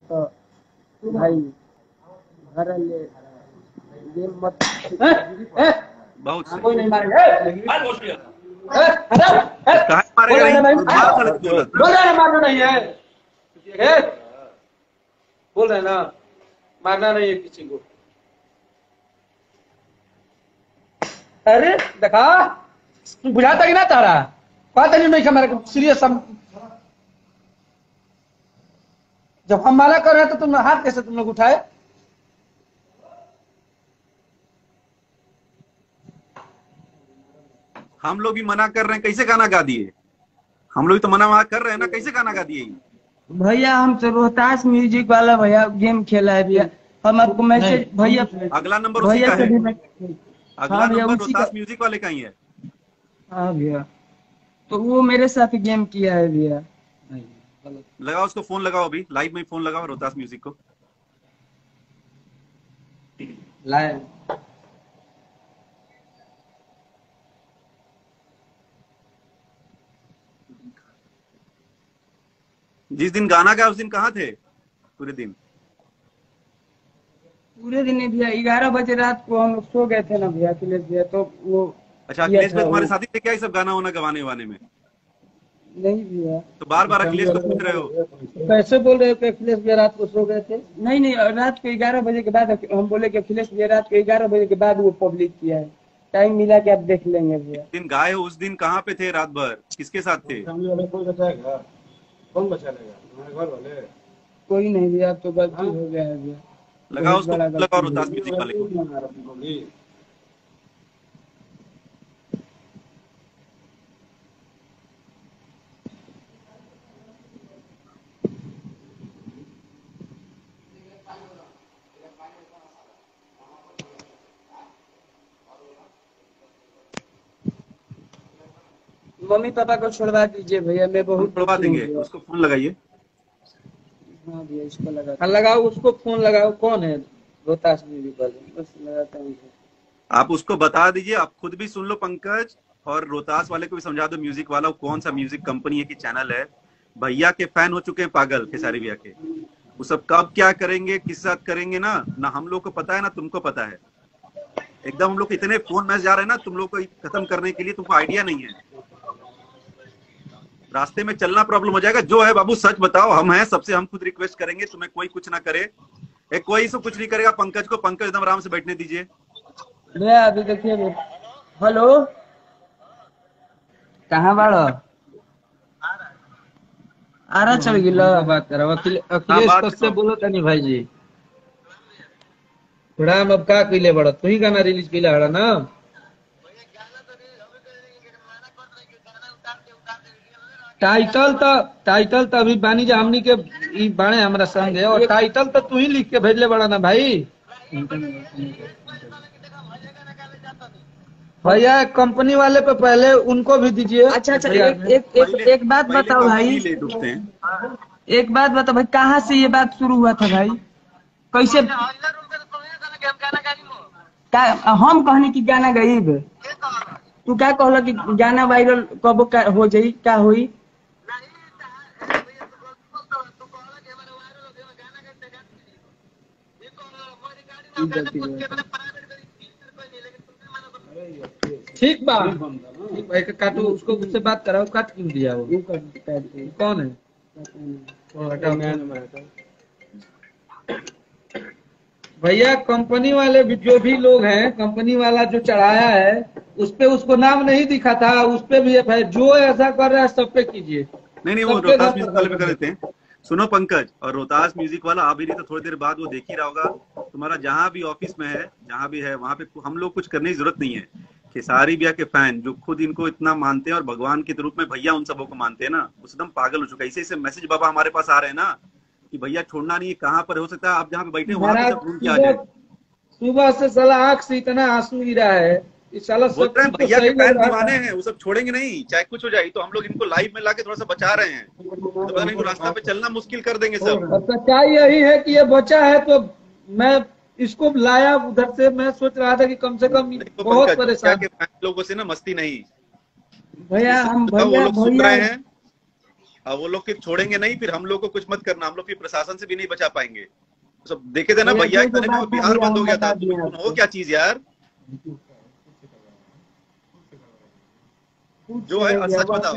तो भाई घर ले ये मत बहुत सही। कोई नहीं मारेगा। कहाँ मारेगा नहीं? मार खड़क बोला था। बोल रहा है मारना नहीं है, बोल रहे ना मारना नहीं है किसी को। अरे देखा बुझाता कि ना तारा पता नहीं मेरे सीरियस। जब हम माला कर रहे हैं तो तुम हाथ कैसे तुम लोग उठाए? हम लोग भी मना कर रहे हैं, कैसे गाना गा दिए? हम लोग तो मना कर रहे हैं ना, कैसे गाना गा दिए? भैया हम तो रोहतास म्यूजिक वाला भैया गेम खेला है भैया। हम आपको मैसेज भैया अगला नंबर उसी का है। अगला हाँ भैया नंबर उसी रोहतास का। म्यूजिक वाले का ही है। हाँ भैया तो वो मेरे साथ गेम किया है भैया। लगाओ उसको फोन लगाओ, अभी लाइव में फोन लगाओ रोहतास म्यूजिक को। लाइव जिस दिन गाना गाया उस दिन कहाँ थे पूरे दिन? पूरे दिन नहीं भैया, 11 बजे रात को हम लोग सो गए थे ना भैया अखिलेश भैया, तो वो अच्छा अखिलेश भाई तुम्हारे साथी थे क्या ये सब गाना वाना गवाने वाने में? नहीं भैया। तो बार बार अखिलेश को पूछ रहे हो। कैसे बोल रहे हो कि अखिलेश भैया रात को सो गए थे? नहीं नहीं, रात को 11 बजे के बाद हम बोले कि अखिलेश भैया रात को 11 बजे के बाद वो पब्लिक किया है। टाइम मिला के आप देख लेंगे भैया। दिन गाए हो उस दिन कहाँ पे थे? रात भर किसके साथ थे? कौन बचा लेगा? हमारे घर वाले कोई नहीं भैया, अब तो गलती हो गया है भैया। लगाओ उसको, लगाओ रोहतास म्यूजिक वाले को। मम्मी पापा को छोड़वा दीजिए भैया, मैं बहुत छोड़वा दुखी हूँ देंगे, भैया। उसको फोन लगाइए। हाँ भैया इसको लगा हाँ लगाओ उसको फोन लगाओ। कौन है? रोहतास म्यूजिक वाले। बस लगाता हूँ। आप उसको बता दीजिए, आप खुद भी सुन लो पंकज, और रोहतास वाले को भी समझा दो म्यूजिक वाला कौन सा म्यूजिक कंपनी है कि चैनल है। भैया के फैन हो चुके हैं पागल, खेसारी भैया के। वो सब कब क्या करेंगे, किस साथ करेंगे ना ना हम लोग को पता है ना तुमको पता है। एकदम हम लोग इतने फोन मैसेज जा रहे हैं ना तुम लोग को खत्म करने के लिए, तुमको आइडिया नहीं है। रास्ते में चलना प्रॉब्लम हो जाएगा। जो है बाबू सच बताओ, हम हैं सबसे, हम खुद रिक्वेस्ट करेंगे, तुम्हें कोई कुछ ना करे। कोई से कुछ नहीं करेगा पंकज को, पंकज एकदम आराम से बैठने दीजिए। भैया अभी देखिए। हेलो कहाँ बाड़ो? आरा चल गिला। बात कर रहा हाँ, अखिलेश बात कश्यप करो। बोलो तनी भाई जी। थोड़ा हम अब का कइले बड़ा तू ही गाना रिलीज कइला हड़ा ना। टाइटल तो अभी बानी जा हमनी के ई बाणे हमरा संग है, और टाइटल तो तू ही लिख के भेजले बड़ा ना भाई। भैया कंपनी वाले पे पहले उनको भी दीजिए। अच्छा अच्छा, एक बात पहले बताओ भाई। कंपनी ले डूबते हैं। एक बात बताओ भाई, कहाँ से ये बात शुरू हुआ था भाई? कैसे हम कहने की गाना गईब? तू क्या कहला कि गाना वायरल कब हो जाई, क्या हुई? ठीक बा, ठीक भाई काटो उसको, उससे बात कराओ। काट क्यों दिया वो? कौन है? भैया कंपनी वाले भी जो भी लोग हैं, कंपनी वाला जो चढ़ाया है उस पे उसको नाम नहीं दिखा था, उस पे भी है। जो ऐसा कर रहा है सब पे कीजिए। नहीं वो रोहतास म्यूजिक वाले पे कर देते हैं। सुनो पंकज, और रोहतास म्यूजिक वाला आ भी नहीं तो थोड़ी देर बाद वो देख ही रहा होगा। तुम्हारा जहां भी ऑफिस में है, जहां भी है, वहां पे हम लोग कुछ करने की जरूरत नहीं है। खेसारी भैया के फैन जो खुद इनको इतना मानते हैं और भगवान के रूप में भैया उन सबों को मानते हैं ना, एकदम पागल हो चुका है। ऐसे मैसेज बाबा हमारे पास आ रहे हैं ना कि भैया छोड़ना नहीं है, कहाँ पर हो सकता है आप जहाँ पे बैठे वहां पे सब ढूंढ के आ जाए। सुबह से साला आंख से इतना आंसू गिरा है, इस साला सब कुछ तो भैया के सही फैन लग रहा दीवाने है। हैं, वो सब छोड़ेंगे नहीं चाहे कुछ हो जाए। तो हम लोग इनको लाइव में लाके थोड़ा सा बचा रहे हैं, तो पता नहीं तो रास्ता पे चलना मुश्किल कर देंगे सब। और सच्चाई यही है कि ये बचा है, तो मैं इसको लाया उधर से। मैं सोच रहा था कि कम से कम बहुत भैया परेशान के फैन लोगों से ना मस्ती नहीं। भैया हम वो लोग सुन रहे हैं। अब वो लोग फिर छोड़ेंगे नहीं, फिर हम लोग को कुछ मत करना, हम लोग फिर प्रशासन से भी नहीं बचा पाएंगे। सब देखे थे ना भैया, एक तरह वो बिहार बंद हो गया था, तुम हो क्या चीज यार, जो है सच बताओ।